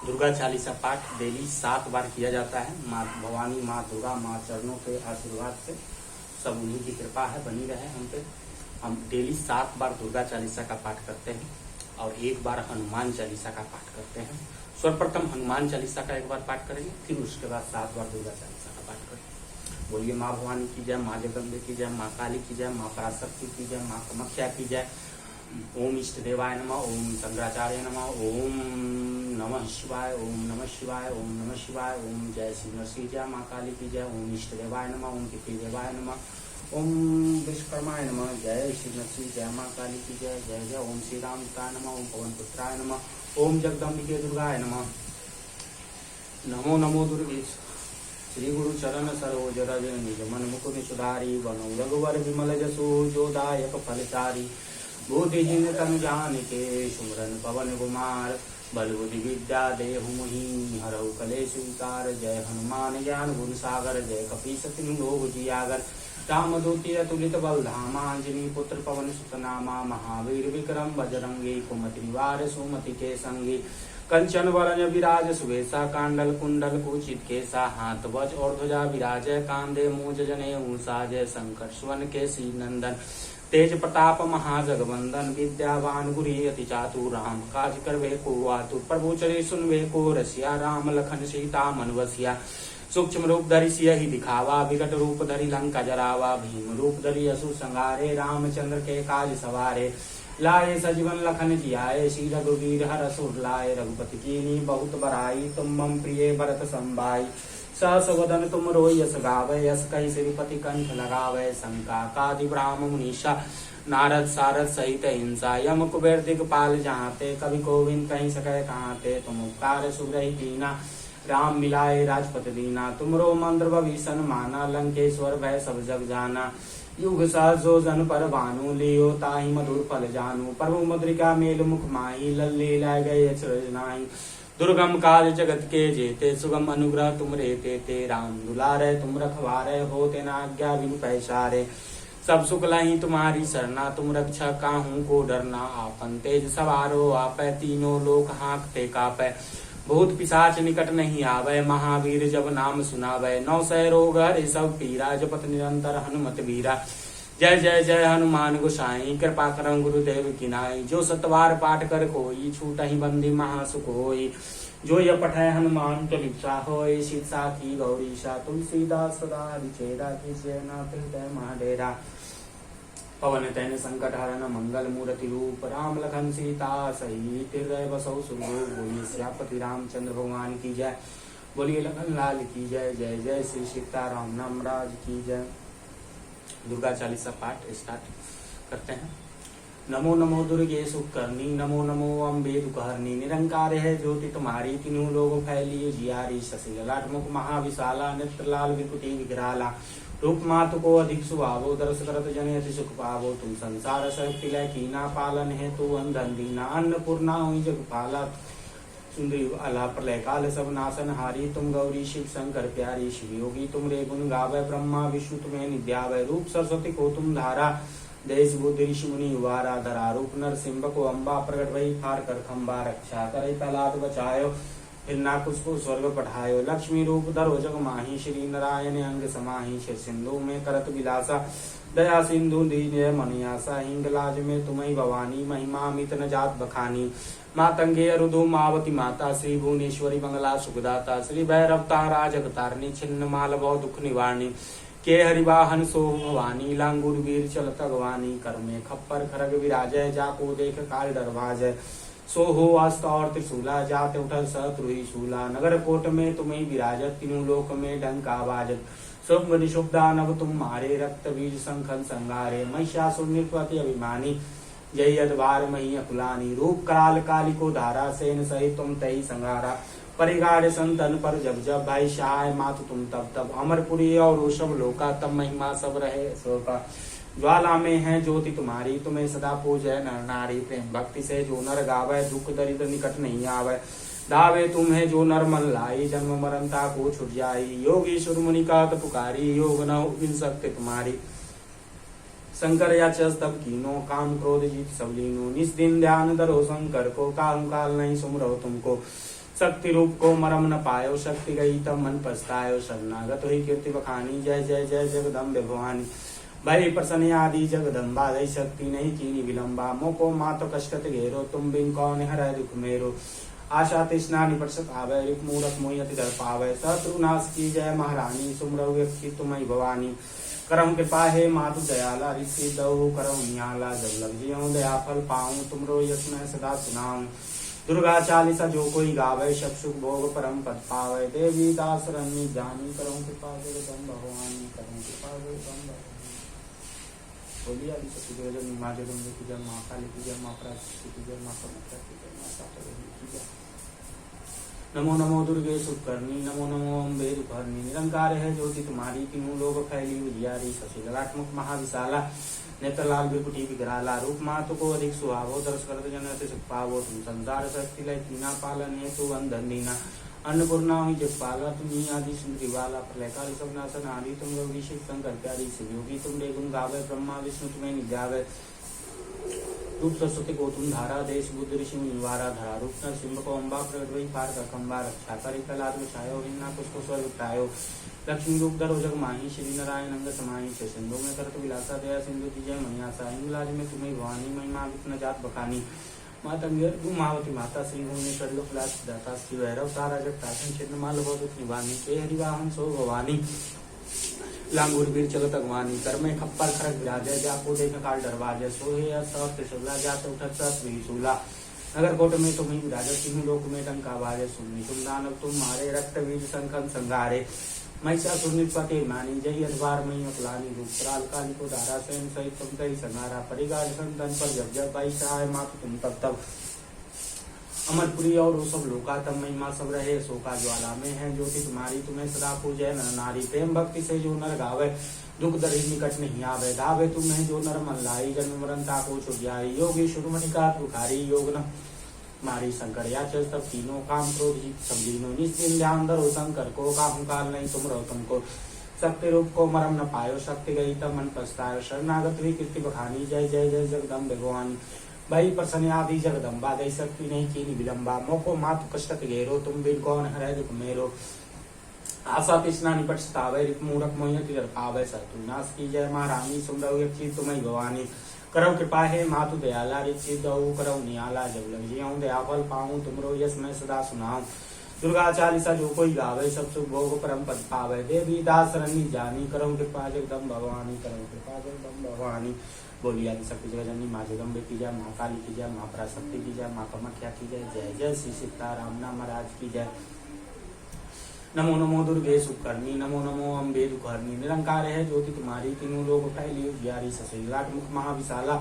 दुर्गा चालीसा पाठ डेली 7 बार किया जाता है। माँ भवानी, माँ दुर्गा, माँ चरणों के आशीर्वाद से सब उन्हीं की कृपा है, बनी रहे हम पे। हम डेली 7 बार दुर्गा चालीसा का पाठ करते हैं और 1 बार हनुमान चालीसा का पाठ करते हैं। सर्वप्रथम हनुमान चालीसा का 1 बार पाठ करेंगे, फिर उसके बाद 7 बार दुर्गा चालीसा का पाठ करेंगे। बोलिए माँ भवानी की जय, माँ जगदम्बे की जय, माँ काली की जय, माँ पराशक्ति की जय, माँ कामाख्या की जय। ओम इष्ट देवाय नमः, ओम शंकराचार्य नमः, ओम नमः शिवाय, ओम नमः शिवाय, ओम नमः शिवाय, ओम जय श्री नरसिंह जय, माँ काली की जय, ओम इष्ट देवाय नमः, ओम तिथि देवाय नमः, ओम विश्वकर्माय नमः, जय श्री नरसिंह जय, माँ काली की जय, जय जय। ओम श्री रामताय नमः, ओम पवन पुत्राय नमः, ओम जगदम्बिके दुर्गाय नमः। नमो नमो दुर्गे श्री गुरु चरण सरोज रज निज मन मुकुर सुधारी, बनो रघुवर विमल जसु जो दायक फलचारी। बुद्धिहीन तनु जानिके सुमरन पवन कुमार, बल बुद्धि विद्या देहु मोहि हरहु कलेश विकार। जय हनुमान ज्ञान गुण सागर, जय कपीस तिन्हु लोक जियागर। रामदूती अतुलित बल धामा, अंजनी पुत्र पवन सुत नामा। महावीर विक्रम बजरंगी, कुमति निवार सुमति के संगी। कंचन वरन विराज सुवेशा, कांडल कुंडल कुचित केसा। हाथ वज और ध्वजा विराजय, कांधे मूंज जनेऊ साजय। शंकर सुवन केसी नंदन, तेज प्रताप महाजगवंदन। विद्यावान गुरी अति चातुर, राम काज करवे को आतुर। प्रभु चरे सुनवे को रसिया, राम लखन सीता मन बसिया। सूक्ष्म रूप धरि सियहि दिखावा, विकट रूप धरि लंका जरावा। भीम रूप धरि असुर संहारे, रामचंद्र के काज सवारे। लाए सजीवन लखन जियाए, श्री रघुवीर हर असुर लाए। रघुपति कीन्ही बहुत बड़ाई, तुम मम प्रिय भरत संभाई। सहस वदन तुम रोई यस गावै, यस कहि श्रीपति कंठ लगावै। संकाकादि ब्राह्म मुनीषा, नारद सारद सहित हिंसा। यम कुबेर दिगपाल जहाँते, कवि कोविंद कहीं सकै कहाँते। तुम उपकार सुग्रही कीना, राम मिलाए राजपत दीना। तुमरो मंत्र भविष्ण माना, लंकेश्वर भय सब जग जाना। युग सहजो जन पर भानु, लियो ताहि मधुर फल जानू। प्रभु मुद्रिका मेल मुख माही, लल्ले लाए गए अचरज नाहि। दुर्गम काज जगत के जेते, सुगम अनुग्रह तुम रे तेते। राम दुलारे तुम रखवारे, होते न आज्ञा बिनु पैसारे। सब सुख लही तुम्हारी सरना, तुम रक्षा काहू को डरना। आपन तेज सवारो आपै, तीनों लोक हाँकते कापै। भूत पिशाच निकट नहीं आवे, महावीर जब नाम सुनावे। 900 रोग हरे सब पीरा, जपत निरंतर हनुमत बीरा। जय जय जय हनुमान गोसाई, कृपा करम गुरुदेव की नाई। जो सतवार पाठ कर कोई, छूटहि बंदी महासुख होई। जो यह पठै हनुमान चालीसा, होय सिद्ध साखी गौरीशा। तुलसीदास सदा हरिचेरा, कीजिए नाथ हृदय महाडेरा। पवन तैन संकट हरन, मंगल मूर्ति रूप। राम लखन सीता सहित, हृदय बसौ सुरभूप। बोलिए सियापति रामचंद्र भगवान की जय, बोलिए लखन लाल की जय। जय जय श्री सीताराम नामराज की जय। दुर्गा चालीसा पाठ स्टार्ट करते हैं। नमो नमो दुर्गे सुकर्णी, नमो नमो अम्बे दुखहरणी। निरंकार है ज्योति तुम्हारी, तीनों लोग फैली जियारी। शशि ललाट मुख महाविशाला, नेत्र लाल विकुटी विकराला। रूप मातु को अधिक सुभावो, दरस करत जने अति सुख पावो। तुम संसार शक्ति लय कीना, पालन है तू अंधन दीना। अन्नपूर्णा हुई जगपाला, सुंदरी अला प्रलय काल सब नाशन हारी। तुम गौरी शिव शंकर प्यारी, शिव योगी तुम रे गुण गावै। ब्रह्मा विष्णु तुम्हें निध्यावै, रूप सरस्वती को तुम धारा। देश बुद्धि ऋषि मुनि उवारा, धरा रूप नर सिंह को अम्बा। प्रगट भई फार कर खम्बा, रक्षा करे प्रहलाद बचायो। हिरणाकुश को स्वर्ग पठायो, लक्ष्मी रूप धरो जग माही। श्री नारायण अंग समाही, शिव सिंधु में करत विलासा। दया सिंधु दीन मनियासा, हिंगलाज में तुम्हें भवानी। महिमा मित न जात बखानी, मातंगे अरुधु मावती माता। श्री भुवनेश्वरी मंगला सुखदाता, श्री भैरव तारा जगतारणी। छिन्न माल बहु दुख निवारणी, के हरिवाहन सो भवानी। लांगुर वीर चलत अगवानी, कर में खप्पर खरग विराजय। जाको देख काल डर भाजय, सो हो अस्त्र और त्रिशूला। जाते उठल शत्रुहि शूला, नगर कोट में तुम्हें विराजत। तीनों लोक में डंका बाजत, शुभ निशुभ दानव तुम मारे। रक्त बीज संखन संगारे, महिषासुर निर्पति अभिमानी। जय अदबार मही अकुलानी, रूप कराल काली को धारा। सेन सहित तुम तही संगारा, परिगाड़ संतन पर जब जब। भाई सहाय मातु तुम तब तब, अमरपुरी और सब लोका। तब महिमा सब रहे शोका, ज्वाला में है ज्योति तुम्हारी। तुम्हें सदा पूजय नर नारी, प्रेम भक्ति से जो नर गावे। दुख दरिद्र निकट नहीं आवे, दावे तुम्हें जो नर मन लाई। जन्म मरणता को छुट जाई, योगी सुर मुनि का पुकारी। योग न बिन सकते तुम्हारी, शंकर या तब कीनो। काम क्रोध जीत सब लीनो, निस दिन ध्यान धरो शंकर को। काल काल नहीं सुमरो तुमको, शक्ति रूप को मरम न पायो, शक्ति गई तब मन पछतायो, शरणागत हुई कीर्ति बखानी, जय जय जय जगदम्बे भवानी। भई प्रसन्न आदि जगदम्बा, दई शक्ति नहीं कीनी विलंबा, मोको मातो कष्टत घेरो, तुम बिन कौन हरै दुख मेरो। आशा तृष्णा निपट आवे, रिप मूरख मोयति दर पावे, शत्रु नाश की जय महारानी, सुमरऊ व्यक्ति तुम्हें भवानी। करम कृपा है मातु दयाला, ऋषि दऊ करम नियाला, जब लग जियो दया फल पाऊं, तुमरो यश मैं सदा सुनाऊं। दुर्गा चालीसा जो कोई गावे, सब सुख भोग परम पद पावे, देवी दास रन्नी जानी, करम कृपा जगदम्ब भवानी, करम कृपा जगदम्ब भवानी। बोलिए आदि शक्ति जगदम्बे माँ जगदम्बे की जय, माँ काली की जय, माँ पराशक्ति की जय, माँ कामाख्या की जय, माँ सातकर्णी की जय। नमो नमो दुर्गे सुकर्णी, नमो नमो अम्बे दुखहरणी, निरंकार है ज्योति तुम्हारी, तीनों लोग फैली उजियारी, शशि ललाटमुख महाविशाला, नेत्र लाल बिकुटी विकराला, रूप मातु को अधिक सुहावो, दर्श करत जन अति सुख पावो, तुम संसार शक्ति लय कीना, पालन है तु वंदन दीना, अन्नपूर्णा हुई जगपाला, तुम्ही आदि सुंदरी वाला, प्रलयकाली सब नाशन आदि, तुम गौरी शिव शंकर प्यारी शिव योगी, तुम रे गुण गावे, ब्रह्मा विष्णु तुम्हें निजावे, रूप सरस्वती को तुम धारा, देश बुद्ध ऋषि निवारा धरा, रूप नरसिंह को अम्बा प्रगट वही पार का खंबा, रक्षा करे प्रहलाद छायो, हिन्ना पुष्प स्वर्ग उठायो, लक्ष्मी रूप धरो जग माही, श्री नारायण अंग समाही, सिंधु में करत विलासा, दया सिंधु की जय मनियासा, हिंगलाज में तुम्हें भवानी, महिमा विष्णु जात बखानी, माता उमावती माता, श्री भुवनेश्वर लोकलाज दाता, श्री भैरव तारा जगतासन, छिन्नमाल बहुत निवानी, के हरिवाहन सो भवानी, लांगुर वीर चलत अगवानी, कर में खप्पर खरक विराजय, जाको देख काल डरवाजय, सोहे त्रिशूला जात उठत त्रिशूला, नगर कोट में तुम्हें विराजय, तीनों लोक में डंका बाजे, सुननी तुम दानव तुम मारे, रक्त वीर संकन संगारे, महिषासुर निपते मानी, जय अधवार मई अकलानी, रूप कराल काली को धारा, स्वयं सहित तुम कही संगारा, परिगार संतन पर जब जब बाई सहाय मातु तुम तब तब, अमरपुरी और वो सब लोका तब महिमा सब रहे, शोका ज्वाला में है ज्योति तुम्हारी, तुम्हें सदा पूजय नर नारी, प्रेम भक्ति से जो नर गावे, दुख दरि निकट नहीं आवे, धावे तुम्हें जो नर मन लाई, जन्म मरण ताको छुड़ाई, योगी शुरुमणिका बुखारी, योग न मारी शंकर या चल सब तीनों, काम क्रोध सब दीनों, निस्दिन ध्यान धरो शंकर को, काहू काल नहीं तुम रहो तुमको, शक्ति रूप को मरम न पायो, शक्ति गई तब मन पछतायो, शरणागत हुई कीर्ति बखानी, जय जय जय जगदम्बे भवानी। भई प्रसन्न आदि जगदम्बा, दई शक्ति नहीं कीनी विलंबा, मोको मातु कष्टत घेरो, तुम बिन कौन हरै दुख मेरो। आशा तृष्णा निपट सतावे, रिप मूरख मोयति दर पावे, शत्रु नाश की जय महारानी, सुमरऊ व्यक्ति तुम्हें भवानी। करौ कृपा है मातु दयाला, ऋषि दऊ करौ नियाला, जब लग जियो दया फल पाऊं, तुमरो यश मैं सदा सुनाऊं। दुर्गा चालीसा जो कोई गावे, सब सुख भोग परम पद पावे, देवी दास रंगी जानी, करौ कृपा जगदम्ब भवानी, करौ कृपा जगदम्ब भवानी। बोलिए आदि शक्ति जगदम्बी माँ जगदम्बे की जय, माँ काली की जय, माँ पराशक्ति की जय, माँ कामाख्या की जय, जय जय श्री सीताराम महाराज की जय। नमो नमो दुर्गे सुकर्णी, नमो नमो अम्बे दुखहरणी, निरंकार है ज्योति तुम्हारी, तीनों लोग फैली उजियारी, शशि लाटमुख महाविशाला,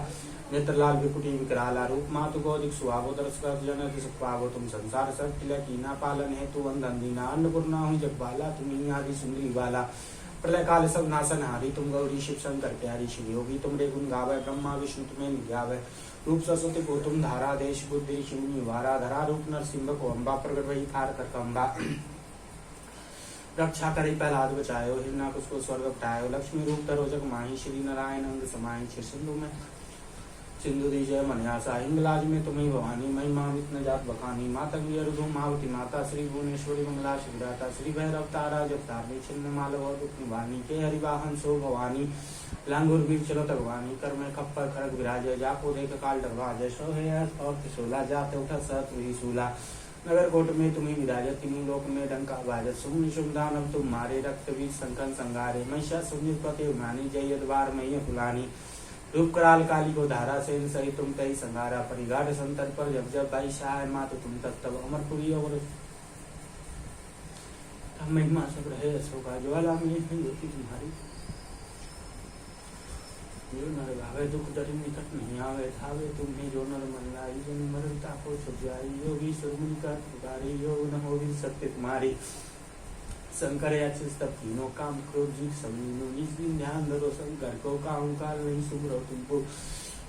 नेत्र लाल बिकुटी विकराला, रूप मातु को अधिक सुहावो, दर्श कर जन अति सुख पावो, तुम संसार शक्ति लय कीना, पालन है तु वंदन दीना, अन्नपूर्णा हुई जगबाला, तुम्ही आदि सुंदरी वाला, प्रलय काल सब नाशन हारी, तुम गौरी शिव शंकर प्यारी शिव योगी, तुम रे गुण गावे, ब्रह्मा विष्णु तुम्हें निजावे, रूप सरस्वती को तुम धारा, देश बुद्धि ऋषि निवारा धरा, रूप नरसिंह को अम्बा प्रगट वही थार कर कंबा, रक्षा करे प्रहलाद बचायो, हिरण्यकश को स्वर्ग उठायो, लक्ष्मी रूप धरो जग माही, श्री नारायण अंग समाही, सिंधु में सिंधु दी जय मनियासा, हिंगलाज में तुम्हें भवानी, महिमा विष्णु जात बखानी, माता रुधु मावती माता, श्री भुवनेश्वरी मंगला शिवदाता, श्री भैरव तारा जब तारणी, छिन्न माल दुख निवानी, के हरिवाहन सो भवानी, लांगुर वीर चलो तगवानी, कर में खप्पर खड़ग विराजय, जाको देख काल डरवाजय, सोहे और त्रिशूला जाते उठा सत सूला, नगर कोट में तुम्हें विराजय, तीनों लोक में डंका बाजत, सुम निशुम दानव तुम मारे, रक्त वीर संकन संगारे, महिषासुर निपते मानी, जय अधवार मई फुलानी, रूप कराल काली को धारा, सेन सही तुम तई संगारा, परिगाढ़ संतर पर जब जब बाई सहाय मातु तुम तब, अमरपुरी और महिमा सब रहे, अशोका ज्वाला में ज्योति तुम्हारी, जो नर गावे दुख दरि निकट नहीं आवे, धावे तुम्हें जो नर मन लाई, जन मरता को छुड़ाई, योगी सुरमुनि का पुकारे, योग न होगी सत्य तुम्हारी, शंकर तब तीनों, काम क्रोध जीत सबीनो, निज दिन ध्यान धरो शंकर को, काहू काल नहीं सुमरो तुमको,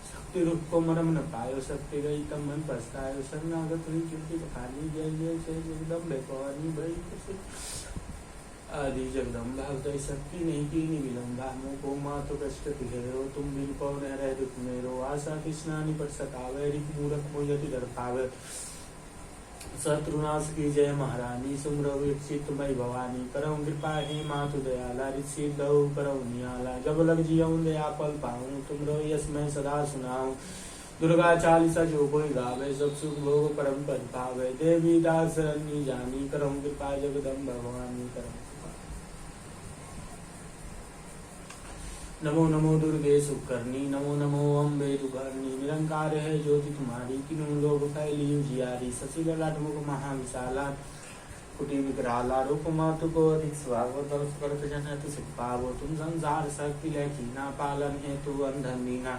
शक्ति रूप को मरम न पायो, शक्ति गई तब मन पछतायो, शरणागत हुई कीर्ति बखानी, जय जय जय जगदम्बे भवानी, भई आदि जगदम्बा, उदय शक्ति नहीं कीनी विलंबा, मोको मातु कष्टत घेरो, तुम बिन कौन हरै दुख मेरो, आशा तृष्णा निपट सतावे, रिप मूरख मोयति डर पावे, शत्रुनाश की जय महारानी सुमरो वीक्षित मई भवानी करऊँ कृपा हे मातु दयाला ऋषि दऊ करऊँ नियाला जब लग जियऊँ दया पल पाऊँ तुमरो यश मैं सदा सुनाऊँ दुर्गा चालीसा जो कोई गावे सब सुख भोग परम पद पावे देवी दास रंगी जानी करऊँ कृपा जगदम्ब भवानी करऊँ नमो नमो दुर्गे सुकर्णी नमो नमो अम्बे दुर्गर्णी निरंकार है ज्योति तुम्हारी तीनों लोग फैली उजियारी शशि ललाट मुख महाविशाला कुटी विकराला रूप मातु को अधिक स्वागत करत जन है तुझ पावो तुम संसार शक्ति लैकीना पालन है तू अंधन दीना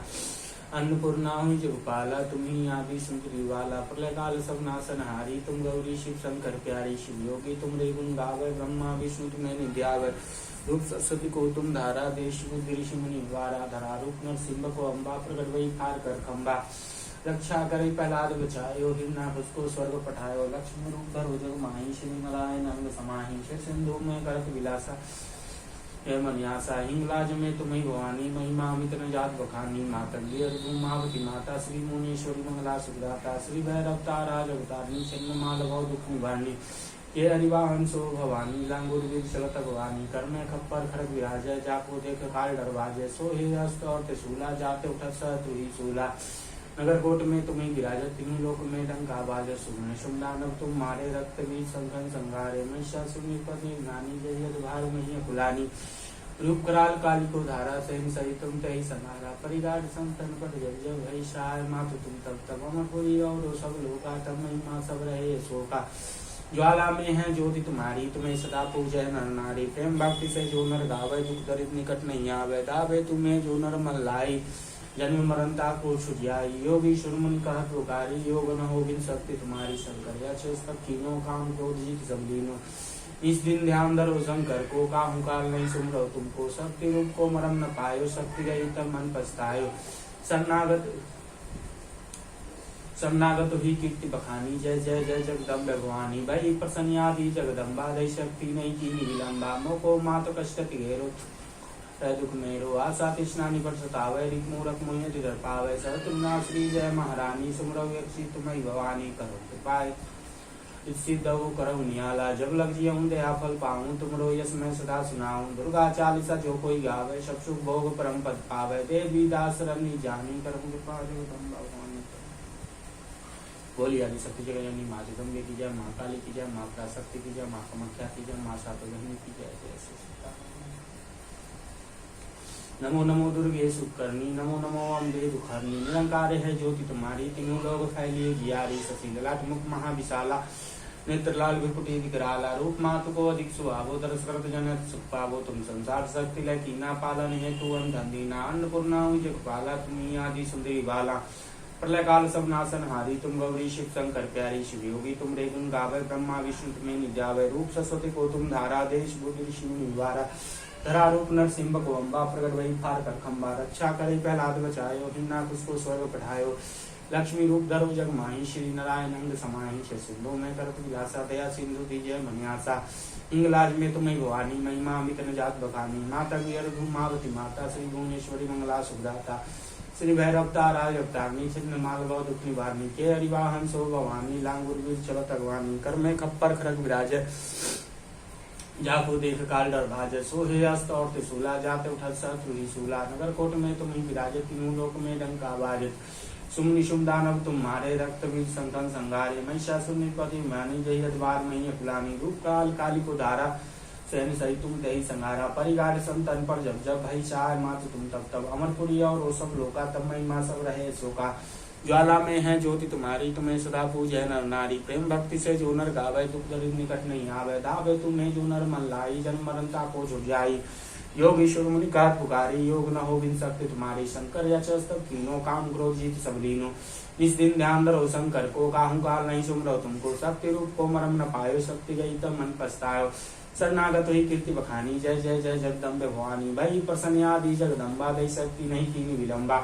अन्नपूर्णा हुई जगपाला तुम ही आदि सुंदरी वाला प्रलय काल सब नाशनहारी तुम गौरी शिव शंकर प्यारी शिव योगी तुम रे गुण गावे ब्रह्मा विष्णु तुम्हें निध्यावे रूप सरस्वती को तुम धारा देश बुद्धि ऋषि मुनि द्वारा धरा रूप नरसिंह को अम्बा प्रकट वही फार कर खम्बा रक्षा करे प्रहलाद बचायो हिरना उसको स्वर्ग पठायो लक्ष्मी रूप धरो जग माही श्री नारायण अंग समाही शिव सिंधु में करत विलासा हे मन्यासा हिंगलाज में तुम्हें भवानी महिमा अमित न जात बखानी मातंगी अरुमावती माता श्री मुनीश्वरी मंगला सुखदाता श्री भैरव तारा जगतारिणी छिन्न माल भव दुख निवारणी ये हरिवाहन सो भवानी लांगुर वीर चलत भवानी कर में खप्पर खड़ग विराजय जाको देख काल डरवाजय सो हे हस्त और त्रिशूला जाते उठत सह तु ही शूला नगर कोट में तुम्हें विराजत तीनों लोक में डंका बाज सुन शुम दानव तुम मारे रक्त बीज संघन संगारे महिषासुर पति ज्ञानी जय भार मही कुलानी रूप कराल काली को धारा सैन सही तुम तही सनारा परिगार संतन पर जब जब भई सहाय मातु तुम तब तब अमरपुरी और सब लोका तब महिमा सब रहे शोका ज्वाला में है ज्योति तुम्हारी तुम्हें सदा पूजय नर नारी प्रेम भक्ति से जो नर गावे दुख दरिद्र निकट नहीं आवे दावे तुम्हें जो नर मन लाई जन्म मरणता को छुड़ियाई योगी सुरमुन कहत पुकारी योग न हो बिन शक्ति तुम्हारी शंकर तीनों काम क्रोध जीत संदीनो इस दिन ध्यान धरो शंकर को काहू काल नहीं सुमरो तुमको शक्ति रूप को मरम न पायो शक्ति गई तब मन पछतायो शरणागत हुई कीर्ति बखानी जय जय जय जगदम्ब भवानी भई प्रसन्यादि जगदम्बा दई शक्ति नहीं की विलंबा मोको मात कष्ट घेरो दुख मेरो आशा तृष्णा निकट सतावे रिक मूरख मुहे तिधर पावे सहतुना श्री जय महारानी सुमरो व्यक्षी तुम्हें भवानी करो कृपाय सिद्ध करो नियाला जब लग जियऊँ दया फल पाऊँ तुमरो यश मैं सदा सुनाऊँ दुर्गा चालीसा जो कोई गावे सब सुख भोग परम पद पावे देवी दास रनी जानी करूँ कृपा जगदम्बा भवानी बोली आदि शक्ति जगजननी माँ जगदम्बे की जय माँ काली की जय माँ पराशक्ति की जय माँ कामाख्या की जय माँ सातोजनी की जय जय सीता नमो नमो दुर्गे सुकर्णी नमो नमो अम्बे दुखर्णी निरंकार है ज्योति तुम्हारी तीनों लोग फैलिए जियारी शशि ललाट मुख महाविशाला नेत्र लाल विपुटी विकराला रूप मातु को अधिक सुहावो दरस करत जन सुख पावो तुम संसार शक्ति लकीना पालन है तू अंधन दीना अन्नपूर्णा जगपाला तुम्ही आदि सुंदरी बाला प्रलय काल सब नाशन हारी तुम गौरी शिव शंकर प्यारी शिव योगी तुम रे गुण गावे ब्रह्मा विष्णु तुम्हें निध्यावे रूप सरस्वती को तुम धारा देश बुद्धि ऋषि निवारा धरा रूप नरसिंह को अम्बा प्रगट वही फार कर खम्बा रक्षा करे प्रहलाद बचायो हिन्ना उसको स्वर्ग पठायो लक्ष्मी रूप धरो जग माही श्री नारायण अंग समाही सिंधु में करत विलासा दया सिंधु दीजय मन्यासा हिंगलाज में तुम्हें भवानी महिमा अमित न जात बखानी माता मावती माता श्री भुवनेश्वरी मंगला सुखदाता श्री भैरव तारा जगतारणी छिन्न माल भव दुख निवारणी के हरिवाहन सो भवानी लांगुर वीर चलत अगवानी कर में खप्पर खरग विराज जाको देख काल डर भाज सो हे हस्त और त्रिशूला जाते उठत शत्रु ही शूला नगर कोट में तुम्हें विराज तीनों लोक में डंका बाज सुम निशुम दानव तुम मारे रक्त बीज संतन संगारे महिषासुर निपति मानी जय द्वार मही फुलानी रूप काल काली को धारा सहन सही तुम दही संगारा परिगार संतन पर जब जब भई चाय मात तुम तब तब अमरपुरी और वो सब लोका तब महिमा सब रहे शोका ज्वाला में है ज्योति तुम्हारी तुम्हें सदा पूजय नर नारी प्रेम भक्ति से जो नर गावे दुख दरिद्र निकट नहीं आवे दावे तुम्हें जो नर मन लाई जन्म मरणता को झुट जाई योग ईश्वर मुनि कहत पुकारी योग न हो बिन शक्ति तुम्हारी शंकर यचस्तब तीनों काम क्रोध जीत सब लीनो इस दिन ध्यान धरो शंकर को काहू काल नहीं सुमरो तुमको शक्ति रूप को मरम न पायो शक्ति गई तब मन पछतायो शरणागत ही कीर्ति बखानी जय जय जय जगदम्बे भवानी भई प्रसन्यादि जगदम्बा दई शक्ति नहीं कीनी विलंबा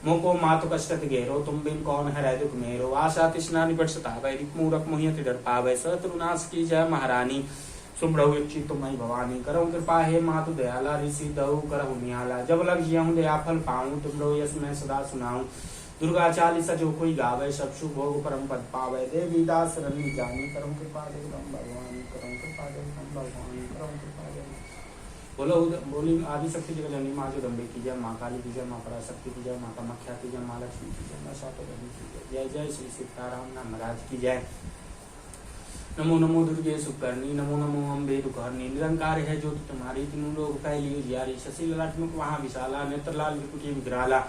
मोको मातु कष्टत घेरो तुम बिन कौन है दुख मेरो आशा तृष्णा निपट सतावै मूरख मोहित डर पावै शत्रुनाश की जय महारानी सुमरऊ इच्छी तुम्हें भवानी करो कृपा हे मातु दयाला ऋषि दऊ करहु नियाला जब लग जियहूँ दया फल पाऊँ तुमरो यश मैं सदा सुनाऊँ दुर्गा चालीसा जो कोई गावे सब शुभ भोग परम पद पावे। देवी दास रनी जानी करम कृपा जगदम भगवानी करम कृपा जगदम भगवानी करम कृपा जगदम। बोली आदि शक्ति जगत जननी माँ जगदम्बे की जय, माँ काली की जय, माँ पराशक्ति की जय, माँ कामाख्या की जय, माँ लक्ष्मी की जय, माँ शातोदनी की जय। जय जय श्री सीताराम नाम महाराज की जय। नमो नमो दुर्गे सुकर्णी, नमो नमो अम्बे दुखहरणी। निरंकार है ज्योति तुम्हारी, तीनों लोग फैली जियारी। शशि ललाट मुख वहाँ विशाला, नेत्र लाल विकुटी विग्रहाला।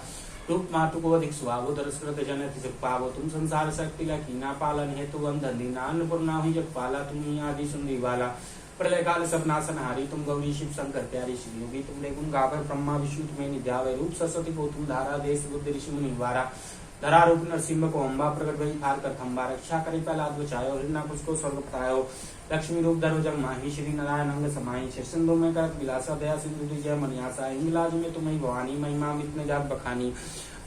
रूप मातु को अधिक सुहावो, दरस्कृत जनति जग पावो। तुम संसार शक्ति कीना पालन हेतु अंधन दीना। अन्नपूर्णा हुई जग पाला, तुम ही आदि सुंदरी वाला। प्रलय काल सपनासन हारी, तुम गौरी शिव शंकर प्यारी। शिव योगी तुम गुण गावे, ब्रह्मा विष्णु तुम्हें निध्यावे। रूप सरस्वती को तुम धारा, देश बुद्ध ऋषि मुनि वारा। धरा रूप नरसिंह को अम्बा, प्रकट भई फार कर खंबा। रक्षा करे प्रहलाद बचायो, हिरण्यकुश को स्वर्ग पठायो। लक्ष्मी रूप धरो जग माही, श्री नारायण अंग समाही। सिंधु में करत विलासा, दया सिंधु जय मनियासा। इंगलाज में तुम्हें भवानी, महिमा मितने जात बखानी।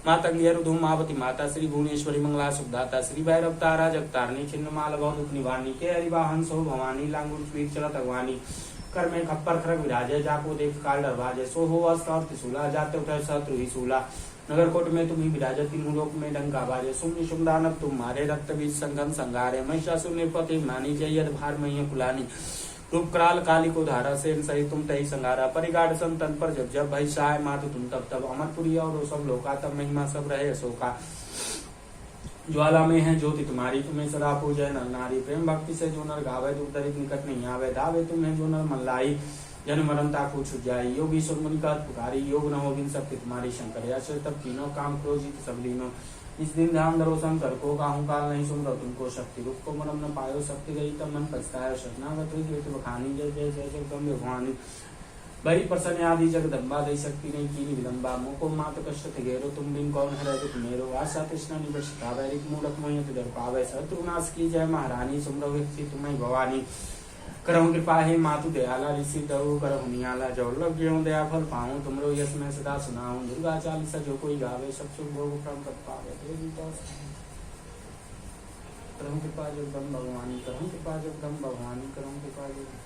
माता धूम मावती माता, श्री भुवनेश्वरी मंगला सुखदाता। श्री भैरव तारा जगतारणी, छिन्न माल बहुत दुख निवारणी। के हरिवाहन सो भवानी, लांगुल स्वीर चलत अगवानी। कर में खप्पर खरग विराजे, जाको देख काल डरवाजे। सो हो अस्त्र और त्रिशूला, जाते उठे शत्रु ही सूला। नगर कोट में तुम्ही विराजत, तीनों लोक में डंका बाजे। सुम्नि शुभ दानव तुम मारे, रक्त बीज संगन संगारे। महिषासुर निर्पति मानी, जय भार मही कुलानी। रूप कराल काली को धारा, से सही तुम तही संगारा। परिगाढ़ संतन पर जब जब, भई सहाय मातु तुम तब तब। अमरपुरी और सब लोका, तब महिमा सब रहे अशोका। ज्वाला में है ज्योति तुम्हारी, तुम्हें सदा पूजय नर नारी। प्रेम भक्ति से जो नर गावे, दुख दरिद्र निकट नहीं आवे। दावे तुम्हें जो नर मन लाई, जन मरमता को छुट जाई। योगी सुर मुनि का पुकारी, योग न होगिन सबके तुम्हारी। शंकर याचर तब तीनों, काम क्रोजित सब लीनो। इस दिन ध्यान धरो शंकर को, काहू काल नहीं सुमरो तुमको। शक्ति रूप को मरम न पायो, शक्ति गई तब मन पछतायो। शरणागत हुई बखानी, जय जय जय जगदम्ब भवानी। बड़ी प्रसन्न आदि जगदम्बा, दई शक्ति नहीं कीनी विलंबा। मोको मात कष्ट थे घेरो, तुम बिन कौन है दुख मेरो। आशा तृष्णा निवृत्ता, वैरिक मूढ़क मोहित डर पावे। शत्रुनाश की जय महारानी, सुमरो व्यक्ति तुम्हें भवानी। करहु कृपा हे मातु दयाला, ऋषि दहु करहु नियाला। जो लग ज्यों दया फल पाऊं, तुमरो यश मैं सदा सुनाऊं। दुर्गा चालीसा जो कोई गावे, सब सुख भोग परम पद पावे। करहु कृपा जगदम्ब भगवानी, करहु कृपा जगदम्ब भगवानी, करहु कृपा जगदम्ब।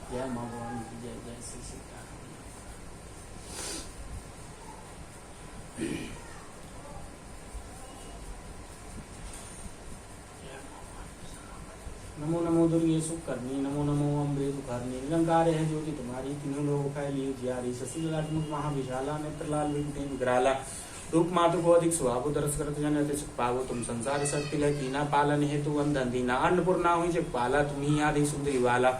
जय माँ भवानी की जय, जय श्री सीताराम। नमो नमो दुर्गे सुकर्णी, नमो नमो अम्बे दुखहरणी। निरंकार है ज्योति तुम्हारी, तीनों लोग फैली जियारी। शशि ललाट मुख महा विशाला, नेत्र लाल विकुटी विकराला। रूप मातु को अधिक सुहावो, दरस करत जनति सुख पावो। तुम संसार शक्ति कीना पालन हेतु अंधन दीना। अन्नपूर्णा हुई जग पाला, तुम ही आदि सुंदरी वाला।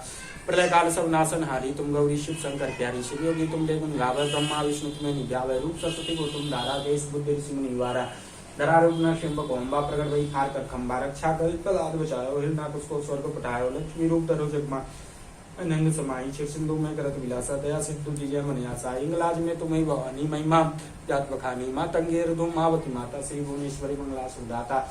प्रलय काल सब नासन हारी, तुम गौरी शिव शंकर प्यारी। शिव योगी तुम गुण गावे, ब्रह्मा विष्णु तुम्हें निध्यावे। रूप सरस्वती को तुम धारा, देश बुद्ध ऋषि मुनि वारा। धरा रूप नरसिंह को अम्बा, प्रकट भई फार कर खंबा। रक्षा कर प्रहलाद बचायो, हिरण्यकुश को स्वर्ग पठायो। लक्ष्मी रूप धरो जग नंग समाई। शिव सिंधु में करत विलासा, दया सिंधु जय मनियासा। इंगलाज में तुम्हें भवानी, महिमा जात बखानी। माँ तंगेर धूम मावती माता, श्री भुवनेश्वरी मंगला सुखदाता।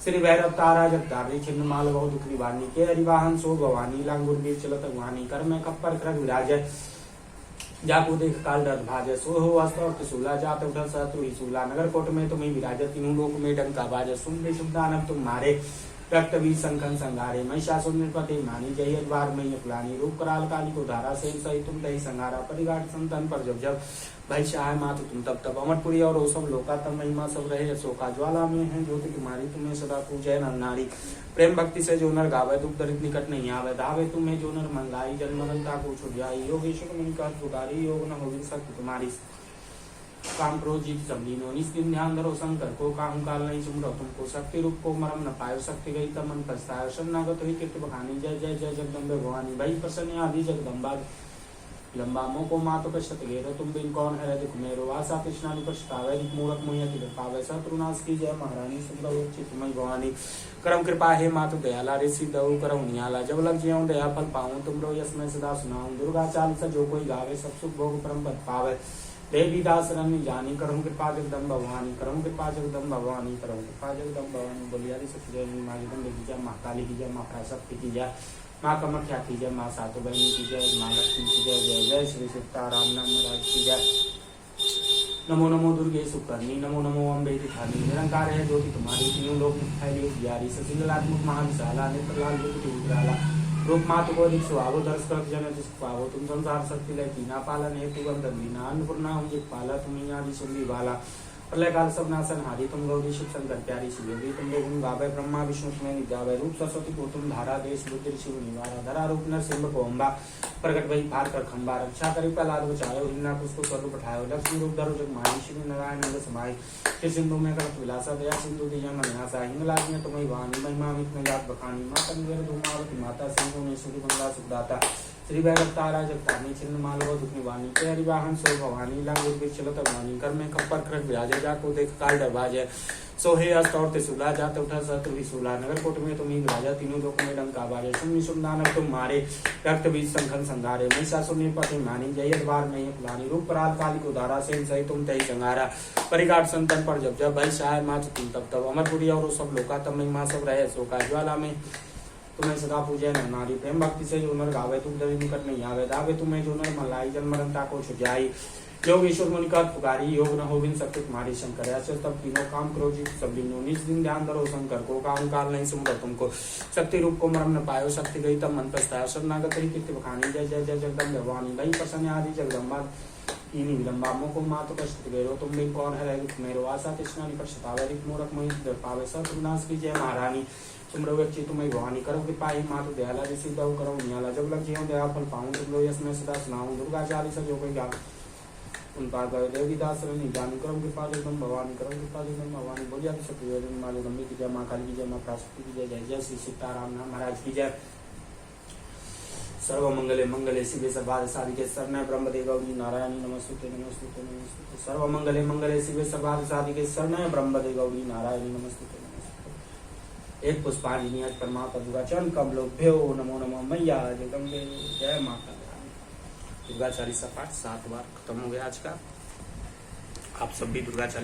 श्री भैरव तारा जगतारणी, छिन्न माल बहुत दुख निवारणी। के हरिवाहन सो भवानी, लांगुर बीर चलत अगवानी। कर में खप्पर खरग विराजय, जाको देख काल डर भाजय। सो हो अस्त्र और त्रिशूला, जात उठल शत्रु ही सूला। नगर कोट में तुम्हें विराजत, तीनों लोक में डंका बाजय। सुम्नि शुभ दानव तुम मारे, रक्त बीज संखन संगारे। महिषासुर निर्पति मानी, जय द्वार मही कुलानी। रूप कराल काली को धारा, से सही तुम तही संगारा। परिगाढ़ संतन पर जब जब, भई सहाय मातु तुम तब तब। अमरपुरी और ओ सब लोका, तब महिमा सब रहे अशोका। ज्वाला में है ज्योति तुम्हारी, तुम्हें सदा पूजय नर नारी। प्रेम भक्ति से जो नर गावे, दुख दरिद्र निकट नहीं आवे। दावे तुम्हें जो नर मन लाई, जन्म मरता को छुट जाई। योगेश्वर मुनि का पुकारी, योग न होगी शक्ति तुम्हारी। काम क्रोजित सब लीनो। इस दिन ध्यान धरो शंकर को, काहू काल नहीं सुमरो तुमको। शक्ति रूप को मरम न पायो, शक्ति गई तब मन पछतायो। शरणागत हुई कीर्ति बखानी, जय जय जय जगदम्बे भवानी। भई प्रसन्न आदि जगदम्बा, लंबा मोको मातो कष्ट घेरो, तुम बिन कौन है दुख मेरो। आशा तृष्णा निपछतावे, मूढ़क मोहित डर पावे। शत्रुनाश की जय महारानी, सुंदर तुम्हें भवानी। करम कृपा हे मातु दयाला, ऋषि दहु करहु नियाला। जब लग ज्यों दया फल पाऊं, तुमरो यश मैं सदा सुनाऊं। दुर्गा चालीसा जो कोई गावे, सब सुख भोग परम पद पावे। देवी दास रनी जानी, करहु कृपा जगदम्ब भवानी। करहु कृपा जगदम्ब भवानी, करहु कृपा जगदम्ब भवानी। बोलिया सत्य जय माँ जगदम्बे की जय, माँ काली की जय, माँ पराशक्ति की जय, माँ कामाख्या की जय, माँ सातों बहनी की जय, माँ लक्ष्मी की जय। जय जय श्री सीताराम नाम महाराज की जय। नमो नमो दुर्गे सुकर्णी नमो नमो अम्बे धानी निरंकार है ज्योति तुम्हारी तीनों लोग फैली जियारी ससिंगलात्मक महाविशाला नेत्रलाल विकटी उग्राला रूप मातु को अधिक सुहावो दर्श कर जन जिस पावो तुम संसार शक्ति लय कीना पालन हेतु बंधन वीना अन्नपूर्णा हूँ जित पाला तुम आदि सुंदी बाला प्रलय काल सब नासन हारी तुम गौरी शिव शंकर प्यारी शिवयोगी तुम देवुन गावे ब्रह्मा विष्णु तुम्हें निजावे रूप सरस्वती को तुम धारा देश बुद्धि शिव निवारा धरा रूप नर सिंह को अम्बा प्रकट भई फार कर खंबा रक्षा करी प्रहलाद बचायो हिन्ना पुष्प स्वरूप उठायो लक्ष्मी रूप धरो जग माही शिव नारायण अंग समाई फिर सिंधु में कर विलासा दया सिंधु दिया मन्यासा हिंगलाज में तुम्हें वाणी महिमा मित में जात बखानी माता निवेर धूमावती माता सिंधु ने सुखी बंगला सुखदाता श्री भैरवतारा जगतानी छिन्न मालव दुख निवानी तेरी वाहन सो भवानी लांगुर चलत वानी कर में खप्पर खड़क विराजे जाको देख काल डरवाजे सोहे अस्तौर ते सुला जाते उठा शत्रु भी सुला नगर कोट में तुम ही राजा तीनों लोक में डंका बाजे सुन सुन दानव तुम मारे रक्त बीज संघन संघारे महिषासुर ने पति मानी जय द्वार नहीं फुलानी रूप पराल काली को धारा सेन सही तुम तही संगारा परिकाट संतन पर जब जब भाई सहाय माच तुम तब तब अमरपुरी और सब लोका तब महिमा सब रहे शोका ज्वाला में तुम्हें सदा पूजे न नारी प्रेम भक्ति से जो नर गावे तुम दरी निकट नहीं आवे दावे तुम्हें जो नर मलाई जन्म मरणता को छुजाई योग ईश्वर मुनि का पुकारी योग न हो बिन सकते तुम्हारी शंकर ऐसे तब तीनों काम करो जी सब दिनों निज दिन ध्यान धरो शंकर को काम काल नहीं सुमरो तुमको शक्ति रूप को मरम न पायो शक्ति गई तब मन पछतायो शरणागत ही कीर्ति बखानी जय जय जय जगदम्ब भवानी भई प्रसन्न आदि जगदम्बा इन्हीं विलंबा मुको मातो कष्ट गैरो तुम भी कौन है मेरो आशा तृष्णा निकट सतावे रिक मोरक मोहि पावे सब विनाश की जय महारानी तुम व्यक्ति तुम्हें भवानी करो कृपा ही मातु दयाला ऋषि दऊ करो नियाला जब लग जीवन दया फल पाऊं तुम लो यश में सदा सुनाऊं दुर्गा चाली सब जो कोई गा उन पार गए देवी दास रनी जानी करो कृपा जगदम भवानी करो कृपा जगदम भवानी बोलिया सब योजन माले गम्मी की जय माँ काली की जय माँ प्राशक्ति की जय जय जय श्री सीताराम नाम महाराज की जय सर्व मंगले मंगले शिवे सर्वार्थ साधिके शरण्य ब्रह्मदेव गौरी नारायणी नमस्तुते नमस्तुते नमस्तुते सर्व मंगले मंगले शिवे सर्वार्थ साधिके शरण्य ब्रह्मदेव गौरी नारायणी नमस्तुते एक पुष्पांजलि आज परमात्मा दुर्गा चरण कमलोभ्यो नमो नमो मैया जगदम्बे जय माता दुर्गा चालीसा पाठ 7 बार खत्म हो गया आज का। आप सब भी दुर्गा चालीसा